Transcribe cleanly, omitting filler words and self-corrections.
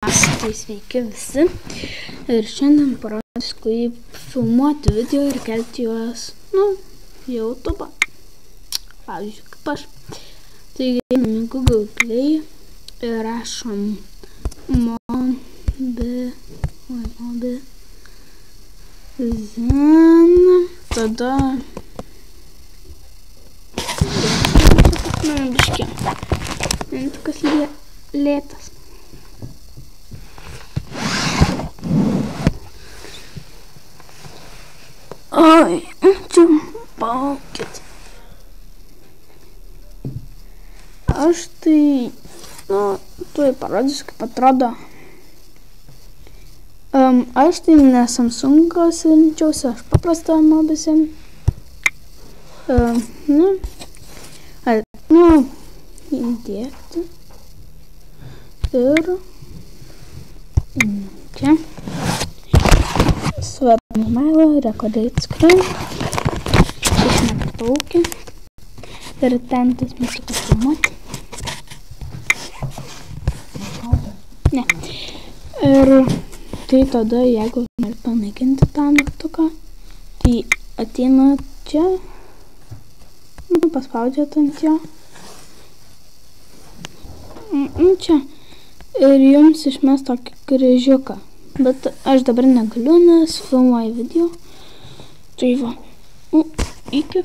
Tai sveiki visi ir šiandien parodysiu, kaip filmuoti video ir kelti juos, į YouTube. Pavyzdžiui, kaip aš. Taigi, einam į Google Play ir rašom Mobizen. Tada biškį. Tokias lėtas. Oi, čia palaukit. Aš tai, tuoj parodysiu, kaip atrodo. Aš tai ne Samsungas rinkčiausi, aš paprastą Mobizen. Įdėkti. Ir čia. Svarbų mailą, recordate screen. Išmetaukį. Ir ten tas mygtukas filmuoti. Ne. Ir tai tada, jeigu nori panaikinti tą mygtuką, tai ateina čia, paspaudžiat ant jo. Čia. Ir jums išmes tokį kryžiuką. Bet aš dabar negaliu, nes filmuoju video. Tai va. Iki.